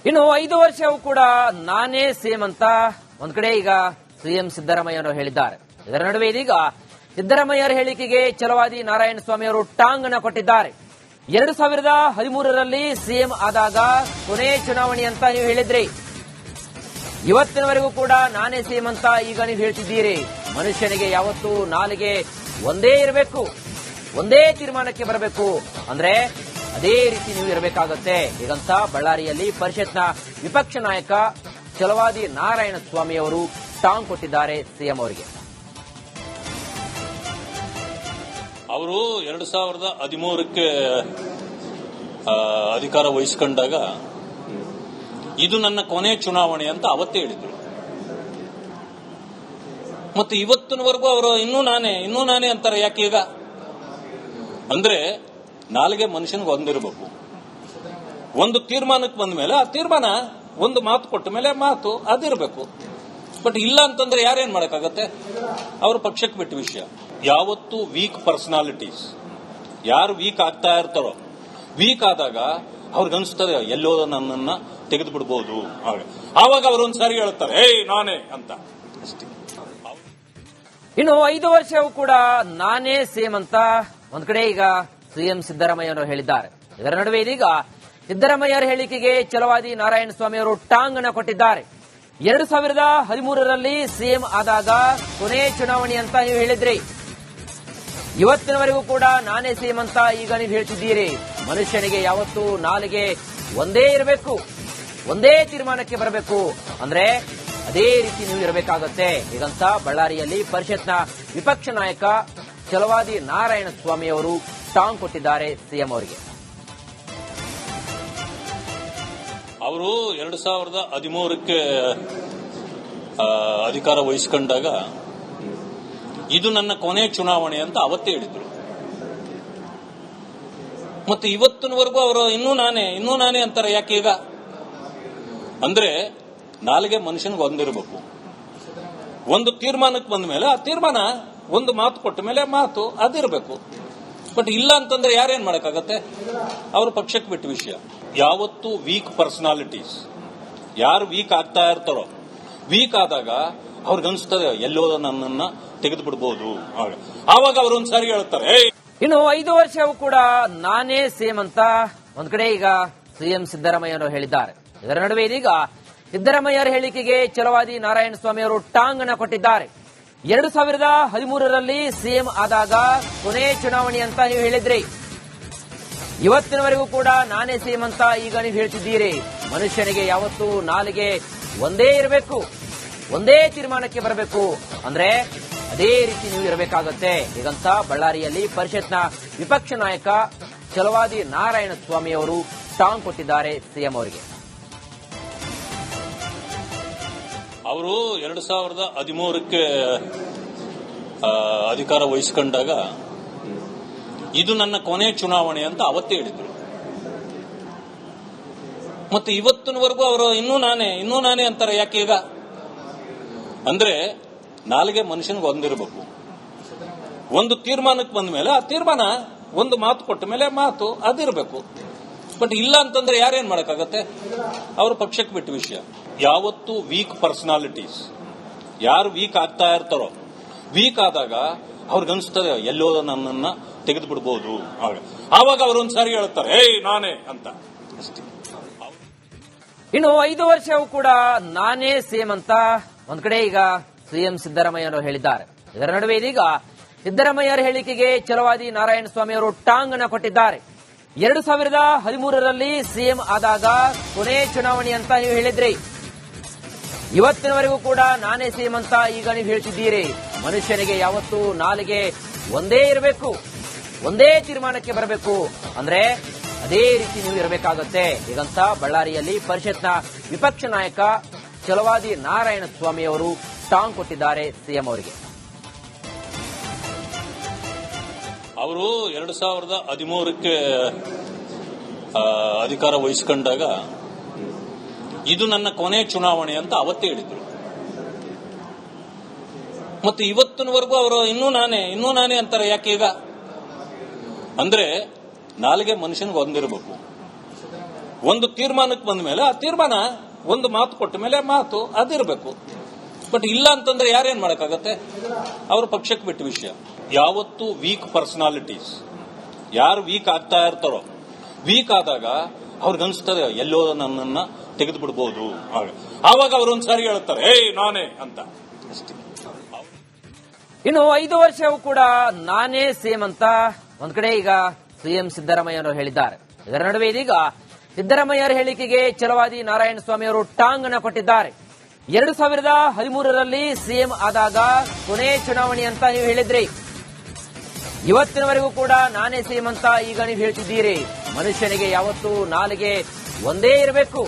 ಇನ್ನು 5 ವರ್ಷವೂ ಕೂಡ ನಾನೇ ಸೇಮ್ ಅಂತ ಒಂದ್ ಕಡೆ ಈಗ ಸಿಎಂ ಸಿದ್ದರಾಮಯ್ಯನವರು ಹೇಳಿದ್ದಾರೆ. ಇದರ ನಡುವೆ ಇದೀಗ ಸಿದ್ದರಾಮಯ್ಯರ ಹೇಳಿಕೆಗೆ ಛಲವಾದಿ ನಾರಾಯಣಸ್ವಾಮಿ ಅವರು ಟಾಂಗ್ ಅನ್ನು ಕೊಟ್ಟಿದ್ದಾರೆ. 2013ರಲ್ಲಿ ಸಿಎಂ ಆದಾಗ ಕೊನೆ ಚುನಾವಣೆ ಅಂತ ನೀವು ಹೇಳಿದ್ರಿ. ಇವತ್ತಿನವರೆಗೂ ಕೂಡ ನಾನೇ ಸಿಎಂ ಅಂತ ಈಗ ನೀವು ಹೇಳ್ತಿದ್ದೀರಿ. ಮನುಷ್ಯನಿಗೆ ಯಾವತ್ತೂ ನಾಲಿಗೆ ಒಂದೇ ಇರಬೇಕು, ಒಂದೇ ತೀರ್ಮಾನಕ್ಕೆ ಬರಬೇಕು, ಅಂದ್ರೆ ಅದೇ ರೀತಿ ನೀವು ಇರಬೇಕಾಗತ್ತೆ ಹೀಗಂತ ಬಳ್ಳಾರಿಯಲ್ಲಿ ಪರಿಷತ್ನ ವಿಪಕ್ಷ ನಾಯಕ ಛಲವಾದಿ ನಾರಾಯಣಸ್ವಾಮಿ ಅವರು ಟಾಂಗ್ ಕೊಟ್ಟಿದ್ದಾರೆ ಸಿಎಂ ಅವರಿಗೆ. ಅವರು 2013ಕ್ಕೆ ಅಧಿಕಾರ ವಹಿಸಿಕೊಂಡಾಗ ಇದು ನನ್ನ ಕೊನೆ ಚುನಾವಣೆ ಅಂತ ಅವತ್ತೇ ಹೇಳಿದ್ರು. ಮತ್ತೆ ಇವತ್ತಿನವರೆಗೂ ಅವರು ಇನ್ನೂ ನಾನೇ ಅಂತಾರೆ. ಯಾಕೆ ಈಗ ಅಂದ್ರೆ ನಾಲ್ಗೆ ಮನುಷ್ಯನಿಗೆ ಒಂದಿರಬೇಕು. ಒಂದು ತೀರ್ಮಾನಕ್ಕೆ ಬಂದ ಮೇಲೆ ಆ ತೀರ್ಮಾನ, ಒಂದು ಮಾತು ಕೊಟ್ಟ ಮೇಲೆ ಮಾತು ಅದಿರಬೇಕು. ಬಟ್ ಇಲ್ಲ ಅಂತಂದ್ರೆ ಯಾರೇನ್ ಮಾಡಕ್ಕಾಗತ್ತೆ? ಅವ್ರ ಪಕ್ಷಕ್ಕೆ ಬಿಟ್ಟ ವಿಷಯ. ಯಾವತ್ತು ವೀಕ್ ಪರ್ಸನಾಲಿಟೀಸ್ ಯಾರು ವೀಕ್ ಆಗ್ತಾ ಇರ್ತಾರೋ, ವೀಕ್ ಆದಾಗ ಅವ್ರಿಗನ್ಸ್ತದೆ ಎಲ್ಲೋ ನನ್ನನ್ನ ತೆಗೆದು ಬಿಡ್ಬೋದು. ಆವಾಗ ಅವರೊಂದ್ಸಾರಿ ಹೇಳ್ತಾರೆ ನಾನೇ ಅಂತ ಅಷ್ಟೇ. ಇನ್ನು 5 ವರ್ಷವೂ ಕೂಡ ನಾನೇ ಸೇಮ್ ಅಂತ ಒಂದ್ ಕಡೆ ಈಗ ಸಿಎಂ ಸಿದ್ದರಾಮಯ್ಯನವರು ಹೇಳಿದ್ದಾರೆ. ಇದರ ನಡುವೆ ಇದೀಗ ಸಿದ್ದರಾಮಯ್ಯರ ಹೇಳಿಕೆಗೆ ಛಲವಾದಿ ನಾರಾಯಣಸ್ವಾಮಿ ಅವರು ಟಾಂಗ್ ಅನ್ನು ಕೊಟ್ಟಿದ್ದಾರೆ. 2013ರಲ್ಲಿ ಸಿಎಂ ಆದಾಗ ಕೊನೆ ಚುನಾವಣೆ ಅಂತ ನೀವು ಹೇಳಿದ್ರಿ. ಇವತ್ತಿನವರೆಗೂ ಕೂಡ ನಾನೇ ಸಿಎಂ ಅಂತ ಈಗ ನೀವು ಹೇಳ್ತಿದ್ದೀರಿ. ಮನುಷ್ಯನಿಗೆ ಯಾವತ್ತೂ ನಾಲಿಗೆ ಒಂದೇ ಇರಬೇಕು, ಒಂದೇ ತೀರ್ಮಾನಕ್ಕೆ ಬರಬೇಕು, ಅಂದ್ರೆ ಅದೇ ರೀತಿ ನೀವು ಇರಬೇಕಾಗತ್ತೆ ಹೀಗಂತ ಬಳ್ಳಾರಿಯಲ್ಲಿ ಪರಿಷತ್ನ ವಿಪಕ್ಷ ನಾಯಕ ಛಲವಾದಿ ನಾರಾಯಣಸ್ವಾಮಿ ಅವರು ಟಾಂಗ್ ಕೊಟ್ಟಿದ್ದಾರೆ ಸಿಎಂ ಅವರಿಗೆ. ಅವರು 2013ಕ್ಕೆ ಅಧಿಕಾರ ವಹಿಸಿಕೊಂಡಾಗ ಇದು ನನ್ನ ಕೊನೆ ಚುನಾವಣೆ ಅಂತ ಅವತ್ತೇ ಹೇಳಿದ್ರು. ಮತ್ತೆ ಇವತ್ತಿನವರೆಗೂ ಅವರು ಇನ್ನೂ ನಾನೇ ಅಂತಾರೆ. ಯಾಕೆ ಈಗ ಅಂದ್ರೆ ನಾಲ್ಗೆ ಮನುಷ್ಯನಿಗೆ ಒಂದಿರಬೇಕು. ಒಂದು ತೀರ್ಮಾನಕ್ಕೆ ಬಂದ ಮೇಲೆ ಆ ತೀರ್ಮಾನ, ಒಂದು ಮಾತು ಕೊಟ್ಟ ಮೇಲೆ ಮಾತು ಅದಿರಬೇಕು. ಬಟ್ ಇಲ್ಲ ಅಂತಂದ್ರೆ ಯಾರೇನ್ ಮಾಡಕ್ಕಾಗತ್ತೆ? ಅವ್ರ ಪಕ್ಷಕ್ಕೆ ಬಿಟ್ಟ ವಿಷಯ. ಯಾವತ್ತು ವೀಕ್ ಪರ್ಸನಾಲಿಟೀಸ್ ಯಾರು ವೀಕ್ ಆಗ್ತಾ ಇರ್ತಾರೋ, ವೀಕ್ ಆದಾಗ ಅವ್ರಿಗನ್ಸ್ತದೆ ಎಲ್ಲೋ ನನ್ನನ್ನ ತೆಗೆದು ಬಿಡ್ಬೋದು. ಆವಾಗ ಅವರೊಂದ್ಸಾರಿ ಹೇಳ್ತಾರೆ. ಇನ್ನು 5 ವರ್ಷವೂ ಕೂಡ ನಾನೇ ಸೇಮ್ ಅಂತ ಒಂದ್ ಕಡೆ ಈಗ ಸಿಎಂ ಸಿದ್ದರಾಮಯ್ಯನವರು ಹೇಳಿದ್ದಾರೆ. ಇದರ ನಡುವೆ ಇದೀಗ ಸಿದ್ದರಾಮಯ್ಯರ ಹೇಳಿಕೆಗೆ ಛಲವಾದಿ ನಾರಾಯಣಸ್ವಾಮಿ ಅವರು ಟಾಂಗ್ ಅನ್ನು ಕೊಟ್ಟಿದ್ದಾರೆ. 2013ರಲ್ಲಿ ಸಿಎಂ ಆದಾಗ ಕೊನೆ ಚುನಾವಣೆ ಅಂತ ನೀವು ಹೇಳಿದ್ರಿ. ಇವತ್ತಿನವರೆಗೂ ಕೂಡ ನಾನೇ ಸಿಎಂ ಅಂತ ಈಗ ನೀವು ಹೇಳ್ತಿದ್ದೀರಿ. ಮನುಷ್ಯನಿಗೆ ಯಾವತ್ತೂ ನಾಲಿಗೆ ಒಂದೇ ಇರಬೇಕು, ಒಂದೇ ತೀರ್ಮಾನಕ್ಕೆ ಬರಬೇಕು, ಅಂದ್ರೆ ಅದೇ ರೀತಿ ನೀವು ಇರಬೇಕಾಗತ್ತೆ ಹೀಗಂತ ಬಳ್ಳಾರಿಯಲ್ಲಿ ಪರಿಷತ್ನ ವಿಪಕ್ಷ ನಾಯಕ ಛಲವಾದಿ ನಾರಾಯಣಸ್ವಾಮಿ ಅವರು ಟಾಂಗ್ ಕೊಟ್ಟಿದ್ದಾರೆ ಸಿಎಂ ಅವರಿಗೆ. ಅವರು 2013ಕ್ಕೆ ಅಧಿಕಾರ ವಹಿಸಿಕೊಂಡಾಗ ಇದು ನನ್ನ ಕೊನೆ ಚುನಾವಣೆ ಅಂತ ಅವತ್ತೇ ಹೇಳಿದ್ರು. ಮತ್ತೆ ಇವತ್ತಿನವರೆಗೂ ಅವರು ಇನ್ನೂ ನಾನೇ ಅಂತಾರೆ. ಯಾಕೆ ಈಗ ಅಂದ್ರೆ ನಾಲ್ಗೆ ಮನುಷ್ಯನಿಗೆ ಒಂದಿರಬೇಕು. ಒಂದು ತೀರ್ಮಾನಕ್ಕೆ ಬಂದ ಮೇಲೆ ಆ ತೀರ್ಮಾನ, ಒಂದು ಮಾತು ಕೊಟ್ಟ ಮೇಲೆ ಮಾತು ಅದಿರಬೇಕು. ಬಟ್ ಇಲ್ಲ ಅಂತಂದ್ರೆ ಯಾರೇನ್ ಮಾಡಕ್ಕಾಗತ್ತೆ? ಅವ್ರ ಪಕ್ಷಕ್ಕೆ ಬಿಟ್ಟ ವಿಷಯ. ಯಾವತ್ತು ವೀಕ್ ಪರ್ಸನಾಲಿಟೀಸ್ ಯಾರು ವೀಕ್ ಆಗ್ತಾ ಇರ್ತಾರೋ, ವೀಕ್ ಆದಾಗ ಅವ್ರಿಗನ್ಸ್ತದೆ ಎಲ್ಲೋ ನನ್ನನ್ನ ತೆಗೆದು ಬಿಡ್ಬೋದು. ಆವಾಗ ಅವರೊಂದ್ಸಾರಿ ಹೇಳ್ತಾರೆ ನಾನೇ ಅಂತ ಅಷ್ಟೇ. ಇನ್ನು 5 ವರ್ಷವೂ ಕೂಡ ನಾನೇ ಸೇಮ್ ಅಂತ ಒಂದ್ ಕಡೆ ಈಗ ಸಿಎಂ ಸಿದ್ದರಾಮಯ್ಯನವರು ಹೇಳಿದ್ದಾರೆ. ಇದರ ನಡುವೆ ಇದೀಗ ಸಿದ್ದರಾಮಯ್ಯರ ಹೇಳಿಕೆಗೆ ಛಲವಾದಿ ನಾರಾಯಣಸ್ವಾಮಿ ಅವರು ಟಾಂಗ್ ಅನ್ನು ಕೊಟ್ಟಿದ್ದಾರೆ. 2013ರಲ್ಲಿ ಸಿಎಂ ಆದಾಗ ಕೊನೆ ಚುನಾವಣೆ ಅಂತ ನೀವು ಹೇಳಿದ್ರಿ. ಇವತ್ತಿನವರೆಗೂ ಕೂಡ ನಾನೇ ಸಿಎಂ ಅಂತ ಈಗ ನೀವು ಹೇಳ್ತಿದ್ದೀರಿ. ಮನುಷ್ಯನಿಗೆ ಯಾವತ್ತೂ ನಾಲಿಗೆ ಒಂದೇ ಇರಬೇಕು, ಒಂದೇ ತೀರ್ಮಾನಕ್ಕೆ ಬರಬೇಕು, ಅಂದ್ರೆ ಅದೇ ರೀತಿ ನೀವು ಇರಬೇಕಾಗತ್ತೆ ಹೀಗಂತ ಬಳ್ಳಾರಿಯಲ್ಲಿ ಪರಿಷತ್ನ ವಿಪಕ್ಷ ನಾಯಕ ಛಲವಾದಿ ನಾರಾಯಣಸ್ವಾಮಿ ಅವರು ಟಾಂಗ್ ಕೊಟ್ಟಿದ್ದಾರೆ ಸಿಎಂ ಅವರಿಗೆ. ಅವರು 2013ಕ್ಕೆ ಅಧಿಕಾರ ವಹಿಸಿಕೊಂಡಾಗ ಇದು ನನ್ನ ಕೊನೆ ಚುನಾವಣೆ ಅಂತ ಅವತ್ತೇ ಹೇಳಿದ್ರು. ಮತ್ತೆ ಇವತ್ತಿನವರೆಗೂ ಅವರು ಇನ್ನೂ ನಾನೇ ಅಂತಾರೆ. ಯಾಕೆ ಈಗ ಅಂದ್ರೆ ನಾಲ್ಗೆ ಮನುಷ್ಯನಿಗೆ ಒಂದಿರಬೇಕು. ಒಂದು ತೀರ್ಮಾನಕ್ಕೆ ಬಂದ ಮೇಲೆ ಆ ತೀರ್ಮಾನ ಒಂದು ಮಾತು ಕೊಟ್ಟ ಮೇಲೆ ಮಾತು ಅದಿರಬೇಕು. ಬಟ್ ಇಲ್ಲ ಅಂತಂದ್ರೆ ಯಾರೇನ್ ಮಾಡಕ್ಕಾಗತ್ತೆ? ಅವ್ರ ಪಕ್ಷಕ್ಕೆ ಬಿಟ್ಟ ವಿಷಯ. ಯಾವತ್ತು ವೀಕ್ ಪರ್ಸನಾಲಿಟೀಸ್ ಯಾರು ವೀಕ್ ಆಗ್ತಾ ಇರ್ತಾರೋ, ವೀಕ್ ಆದಾಗ ಅವ್ರಿಗನ್ಸ್ತದೆ ಎಲ್ಲೋ ನನ್ನನ್ನ ತೆಗೆದು ಬಿಡ್ಬೋದು. ಆವಾಗ ಅವರೊಂದ್ಸಾರಿ ಹೇಳ್ತಾರೆ ಏಯ್ ನಾನೇ ಅಂತ ಅಷ್ಟೇ. ಇನ್ನು 5 ವರ್ಷವೂ ಕೂಡ ನಾನೇ ಸೇಮ್ ಅಂತ ಒಂದ್ ಕಡೆ ಈಗ ಸಿಎಂ ಸಿದ್ದರಾಮಯ್ಯ ಹೇಳಿದ್ದಾರೆ. ಇದರ ನಡುವೆ ಇದೀಗ ಸಿದ್ದರಾಮಯ್ಯರ ಹೇಳಿಕೆಗೆ ಛಲವಾದಿ ನಾರಾಯಣಸ್ವಾಮಿ ಅವರು ಟಾಂಗ್ ಅನ್ನು ಕೊಟ್ಟಿದ್ದಾರೆ. 2013ರಲ್ಲಿ ಸಿಎಂ ಆದಾಗ ಕೊನೆ ಚುನಾವಣೆ ಅಂತ ನೀವು ಹೇಳಿದ್ರಿ. ಇವತ್ತಿನವರೆಗೂ ಕೂಡ ನಾನೇ ಸಿಎಂ ಅಂತ ಈಗ ನೀವು ಹೇಳ್ತಿದ್ದೀರಿ. ಮನುಷ್ಯನಿಗೆ ಯಾವತ್ತೂ ನಾಲಿಗೆ ಒಂದೇ ಇರಬೇಕು,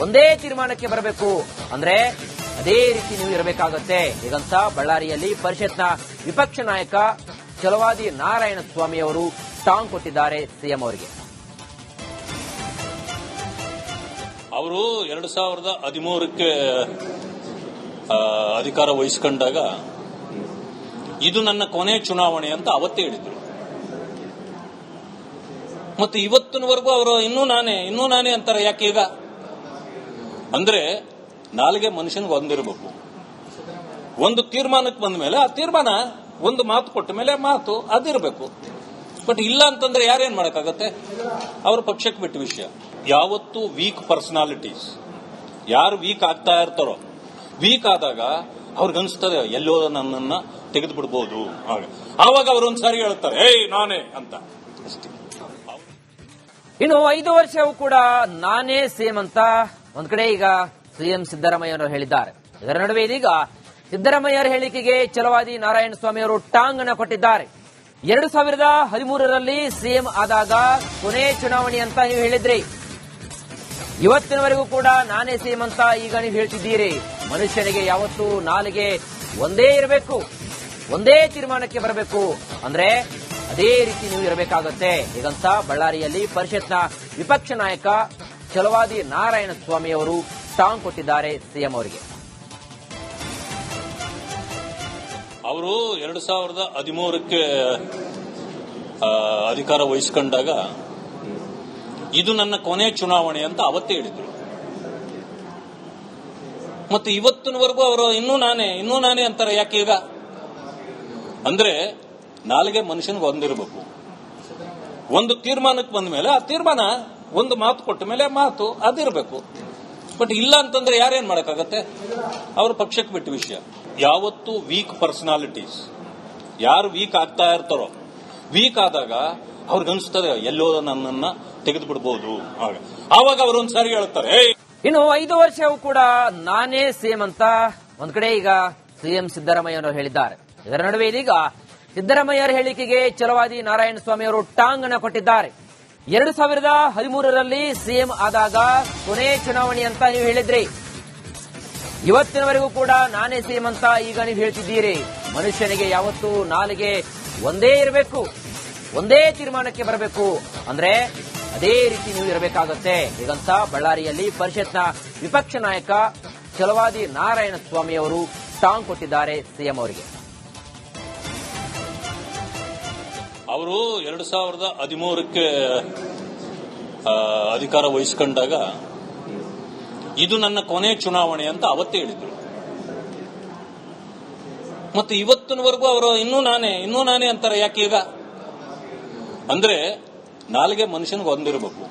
ಒಂದೇ ತೀರ್ಮಾನಕ್ಕೆ ಬರಬೇಕು, ಅಂದ್ರೆ ಅದೇ ರೀತಿ ನೀವು ಇರಬೇಕಾಗತ್ತೆ ಹೀಗಂತ ಬಳ್ಳಾರಿಯಲ್ಲಿ ಪರಿಷತ್ನ ವಿಪಕ್ಷ ನಾಯಕ ಛಲವಾದಿ ನಾರಾಯಣಸ್ವಾಮಿ ಅವರು ಟಾಂಗ್ ಕೊಟ್ಟಿದ್ದಾರೆ ಸಿಎಂ ಅವರಿಗೆ. ಅವರು 2013ಕ್ಕೆ ಅಧಿಕಾರ ವಹಿಸಿಕೊಂಡಾಗ ಇದು ನನ್ನ ಕೊನೆ ಚುನಾವಣೆ ಅಂತ ಅವತ್ತೇ ಹೇಳಿದ್ರು. ಮತ್ತೆ ಇವತ್ತಿನವರೆಗೂ ಅವರು ಇನ್ನೂ ನಾನೇ ಅಂತಾರೆ. ಯಾಕೆ ಈಗ ಅಂದ್ರೆ ನಾಲ್ಗೆ ಮನುಷ್ಯನಿಗೆ ಒಂದಿರಬೇಕು. ಒಂದು ತೀರ್ಮಾನಕ್ಕೆ ಬಂದ ಮೇಲೆ ಆ ತೀರ್ಮಾನ ಒಂದು ಮಾತು ಕೊಟ್ಟ ಮೇಲೆ ಮಾತು ಅದಿರಬೇಕು. ಬಟ್ ಇಲ್ಲ ಅಂತಂದ್ರೆ ಯಾರೇನ್ ಮಾಡಕ್ಕಾಗತ್ತೆ? ಅವ್ರ ಪಕ್ಷಕ್ಕೆ ಬಿಟ್ಟ ವಿಷಯ. ಯಾವತ್ತು ವೀಕ್ ಪರ್ಸನಾಲಿಟೀಸ್ ಯಾರು ವೀಕ್ ಆಗ್ತಾ ಇರ್ತಾರೋ, ವೀಕ್ ಆದಾಗ ಅವ್ರಿಗನ್ಸ್ತದೆ ಎಲ್ಲೋ ನನ್ನನ್ನ ತೆಗೆದು ಬಿಡ್ಬೋದು. ಆವಾಗ ಅವರೊಂದ್ಸಾರಿ ಹೇಳ್ತಾರೆ ಏಯ್ ನಾನೇ ಅಂತ ಅಷ್ಟೇ. ಇನ್ನು 5 ವರ್ಷವೂ ಕೂಡ ನಾನೇ ಸೇಮ್ ಅಂತ ಒಂದ್ ಕಡೆ ಈಗ ಸಿಎಂ ಸಿದ್ದರಾಮಯ್ಯ ಹೇಳಿದ್ದಾರೆ. ಇದರ ನಡುವೆ ಇದೀಗ ಸಿದ್ದರಾಮಯ್ಯರ ಹೇಳಿಕೆಗೆ ಛಲವಾದಿ ನಾರಾಯಣಸ್ವಾಮಿ ಅವರು ಟಾಂಗ್ ಅನ್ನು ಕೊಟ್ಟಿದ್ದಾರೆ. 2013ರಲ್ಲಿ ಸಿಎಂ ಆದಾಗ ಕೊನೆ ಚುನಾವಣೆ ಅಂತ ನೀವು ಹೇಳಿದ್ರಿ. ಇವತ್ತಿನವರೆಗೂ ಕೂಡ ನಾನೇ ಸಿಎಂ ಅಂತ ಈಗ ನೀವು ಹೇಳ್ತಿದ್ದೀರಿ. ಮನುಷ್ಯನಿಗೆ ಯಾವತ್ತೂ ನಾಲಿಗೆ ಒಂದೇ ಇರಬೇಕು, ಒಂದೇ ತೀರ್ಮಾನಕ್ಕೆ ಬರಬೇಕು, ಅಂದ್ರೆ ಅದೇ ರೀತಿ ನೀವು ಇರಬೇಕಾಗತ್ತೆ ಹೀಗಂತ ಬಳ್ಳಾರಿಯಲ್ಲಿ ಪರಿಷತ್ನ ವಿಪಕ್ಷ ನಾಯಕ ಛಲವಾದಿ ನಾರಾಯಣಸ್ವಾಮಿ ಅವರು ಟಾಂಗ್ ಕೊಟ್ಟಿದ್ದಾರೆ ಸಿಎಂ ಅವರಿಗೆ. ಅವರು 2013ಕ್ಕೆ ಅಧಿಕಾರ ವಹಿಸಿಕೊಂಡಾಗ ಇದು ನನ್ನ ಕೊನೆ ಚುನಾವಣೆ ಅಂತ ಅವತ್ತೇ ಹೇಳಿದ್ರು. ಮತ್ತೆ ಇವತ್ತಿನವರೆಗೂ ಅವರು ಇನ್ನೂ ನಾನೇ ಅಂತಾರೆ. ಯಾಕೆ ಈಗ ಅಂದ್ರೆ ನಾಲ್ಗೆ ಮನುಷ್ಯನಿಗೆ ಒಂದಿರಬೇಕು. ಒಂದು ತೀರ್ಮಾನಕ್ಕೆ ಬಂದ ಮೇಲೆ ಆ ತೀರ್ಮಾನ ಒಂದು ಮಾತು ಕೊಟ್ಟ ಮೇಲೆ ಮಾತು ಅದಿರಬೇಕು. ಬಟ್ ಇಲ್ಲ ಅಂತಂದ್ರೆ ಯಾರೇನ್ ಮಾಡಕ್ಕಾಗತ್ತೆ? ಅವ್ರ ಪಕ್ಷಕ್ಕೆ ಬಿಟ್ಟ ವಿಷಯ. ಯಾವತ್ತು ವೀಕ್ ಪರ್ಸನಾಲಿಟೀಸ್ ಯಾರು ವೀಕ್ ಆಗ್ತಾ ಇರ್ತಾರೋ, ವೀಕ್ ಆದಾಗ ಅವ್ರಿಗನ್ಸ್ತದೆ ಎಲ್ಲೋ ನನ್ನನ್ನ ತೆಗೆದು ಬಿಡ್ಬೋದು. ಆವಾಗ ಅವರೊಂದ್ಸಾರಿ ಹೇಳ್ತಾರೆ ಏಯ್. ಇನ್ನು 5 ವರ್ಷವೂ ಕೂಡ ನಾನೇ ಸೇಮ್ ಅಂತ ಒಂದ್ ಕಡೆ ಈಗ ಸಿಎಂ ಸಿದ್ದರಾಮಯ್ಯ ಹೇಳಿದ್ದಾರೆ. ಇದರ ನಡುವೆ ಇದೀಗ ಸಿದ್ದರಾಮಯ್ಯರ ಹೇಳಿಕೆಗೆ ಛಲವಾದಿ ನಾರಾಯಣಸ್ವಾಮಿ ಅವರು ಟಾಂಗ್ ಅನ್ನು ಕೊಟ್ಟಿದ್ದಾರೆ. 2013ರಲ್ಲಿ ಸಿಎಂ ಆದಾಗ ಕೊನೆ ಚುನಾವಣೆ ಅಂತ ನೀವು ಹೇಳಿದ್ರಿ. ಇವತ್ತಿನವರೆಗೂ ಕೂಡ ನಾನೇ ಸಿಎಂ ಅಂತ ಈಗ ನೀವು ಹೇಳ್ತಿದ್ದೀರಿ. ಮನುಷ್ಯನಿಗೆ ಯಾವತ್ತೂ ನಾಲಿಗೆ ಒಂದೇ ಇರಬೇಕು, ಒಂದೇ ತೀರ್ಮಾನಕ್ಕೆ ಬರಬೇಕು, ಅಂದ್ರೆ ಅದೇ ರೀತಿ ನೀವು ಇರಬೇಕಾಗತ್ತೆ ಹೀಗಂತ ಬಳ್ಳಾರಿಯಲ್ಲಿ ಪರಿಷತ್ನ ವಿಪಕ್ಷ ನಾಯಕ ಛಲವಾದಿ ನಾರಾಯಣಸ್ವಾಮಿ ಅವರು ಟಾಂಗ್ ಕೊಟ್ಟಿದ್ದಾರೆ ಸಿಎಂ ಅವರಿಗೆ. ಅವರು 2013ಕ್ಕೆ ಅಧಿಕಾರ ವಹಿಸಿಕೊಂಡಾಗ ಇದು ನನ್ನ ಕೊನೆ ಚುನಾವಣೆ ಅಂತ ಅವತ್ತೇ ಹೇಳಿದ್ರು. ಮತ್ತೆ ಇವತ್ತಿನವರೆಗೂ ಅವರು ಇನ್ನೂ ನಾನೇ ಅಂತಾರೆ. ಯಾಕೆ ಈಗ ಅಂದ್ರೆ ನಾಲ್ಗೆ ಮನುಷ್ಯನಿಗೆ ಒಂದಿರಬೇಕು.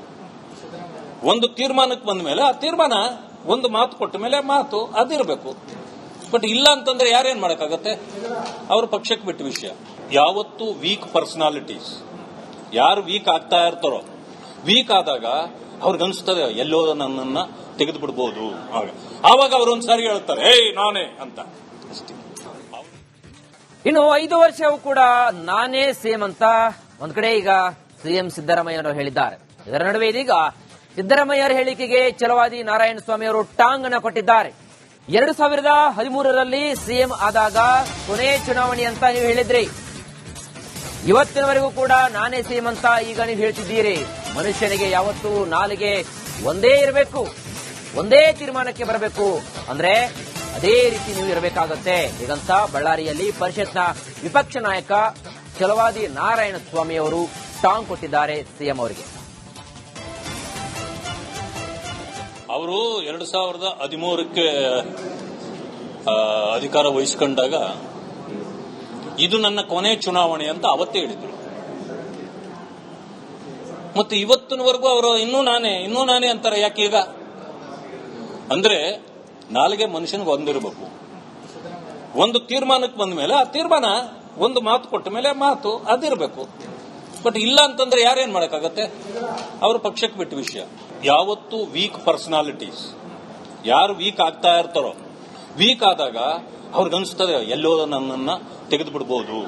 ಒಂದು ತೀರ್ಮಾನಕ್ಕೆ ಬಂದ ಮೇಲೆ ಆ ತೀರ್ಮಾನ ಒಂದು ಮಾತು ಕೊಟ್ಟ ಮೇಲೆ ಮಾತು ಅದಿರಬೇಕು. ಬಟ್ ಇಲ್ಲ ಅಂತಂದ್ರೆ ಯಾರೇನ್ ಮಾಡಕ್ಕಾಗತ್ತೆ? ಅವ್ರ ಪಕ್ಷಕ್ಕೆ ಬಿಟ್ಟ ವಿಷಯ. ಯಾವತ್ತು ವೀಕ್ ಪರ್ಸನಾಲಿಟೀಸ್ ಯಾರು ವೀಕ್ ಆಗ್ತಾ ಇರ್ತಾರೋ, ವೀಕ್ ಆದಾಗ ಅವ್ರಿಗನ್ಸ್ತದೆ ಎಲ್ಲೋ ನನ್ನನ್ನ ತೆಗೆದು ಬಿಡ್ಬೋದು. ಆವಾಗ ಅವರೊಂದ್ಸಾರಿ ಹೇಳ್ತಾರೆ ಏಯ್ ನಾನೇ ಅಂತ ಅಷ್ಟೇ. ಇನ್ನು 5 ವರ್ಷವೂ ಕೂಡ ನಾನೇ ಸೇಮ್ ಅಂತ ಒಂದ್ ಕಡೆ ಈಗ ಸಿಎಂ ಸಿದ್ದರಾಮಯ್ಯ ಹೇಳಿದ್ದಾರೆ. ಇದರ ನಡುವೆ ಇದೀಗ ಸಿದ್ದರಾಮಯ್ಯರ ಹೇಳಿಕೆಗೆ ಛಲವಾದಿ ನಾರಾಯಣಸ್ವಾಮಿ ಅವರು ಟಾಂಗ್ ಅನ್ನು ಕೊಟ್ಟಿದ್ದಾರೆ. 2013ರಲ್ಲಿ ಸಿಎಂ ಆದಾಗ ಕೊನೆ ಚುನಾವಣೆ ಅಂತ ನೀವು ಹೇಳಿದ್ರಿ. ಇವತ್ತಿನವರೆಗೂ ಕೂಡ ನಾನೇ ಸಿಎಂ ಅಂತ ಈಗ ನೀವು ಹೇಳ್ತಿದ್ದೀರಿ. ಮನುಷ್ಯನಿಗೆ ಯಾವತ್ತೂ ನಾಲಿಗೆ ಒಂದೇ ಇರಬೇಕು, ಒಂದೇ ತೀರ್ಮಾನಕ್ಕೆ ಬರಬೇಕು, ಅಂದ್ರೆ ಅದೇ ರೀತಿ ನೀವು ಇರಬೇಕಾಗತ್ತೆ ಹೀಗಂತ ಬಳ್ಳಾರಿಯಲ್ಲಿ ಪರಿಷತ್ನ ವಿಪಕ್ಷ ನಾಯಕ ಛಲವಾದಿ ನಾರಾಯಣಸ್ವಾಮಿ ಅವರು ಟಾಂಗ್ ಕೊಟ್ಟಿದ್ದಾರೆ ಸಿಎಂ ಅವರಿಗೆ. ಅವರು 2013ಕ್ಕೆ ಅಧಿಕಾರ ವಹಿಸ್ಕೊಂಡಾಗ ಇದು ನನ್ನ ಕೊನೆ ಚುನಾವಣೆ ಅಂತ ಅವತ್ತೇ ಹೇಳಿದ್ರು. ಮತ್ತೆ ಇವತ್ತಿನವರೆಗೂ ಅವರು ಇನ್ನೂ ನಾನೇ ಅಂತಾರೆ ಯಾಕೆ ಈಗ? ಅಂದ್ರೆ ನಾಲ್ಗೆ ಮನುಷ್ಯನಿಗೆ ಒಂದಿರಬೇಕು. ಒಂದು ತೀರ್ಮಾನಕ್ಕೆ ಬಂದ ಮೇಲೆ ಆ ತೀರ್ಮಾನ, ಒಂದು ಮಾತು ಕೊಟ್ಟ ಮೇಲೆ ಮಾತು ಅದಿರಬೇಕು. ಬಟ್ ಇಲ್ಲ ಅಂತಂದ್ರೆ ಯಾರೇನ್ ಮಾಡಕ್ಕಾಗತ್ತೆ? ಅವರು ಪಕ್ಷಕ್ಕೆ ಬಿಟ್ಟ ವಿಷಯ. ಯಾವತ್ತು ವೀಕ್ ಪರ್ಸನಾಲಿಟೀಸ್ ಯಾರು ವೀಕ್ ಆಗ್ತಾ ಇರ್ತಾರೋ, ವೀಕ್ ಆದಾಗ ಅವ್ರಿಗನ್ಸ್ತದೆ ಎಲ್ಲೋ ನನ್ನನ್ನ ತೆಗೆದು ಬಿಡ್ಬೋದು.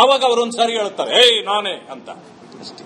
ಆವಾಗ ಅವರೊಂದ್ಸಾರಿ ಹೇಳ್ತಾರೆ ಏಯ್ ನಾನೇ ಅಂತ ಅಷ್ಟೇ.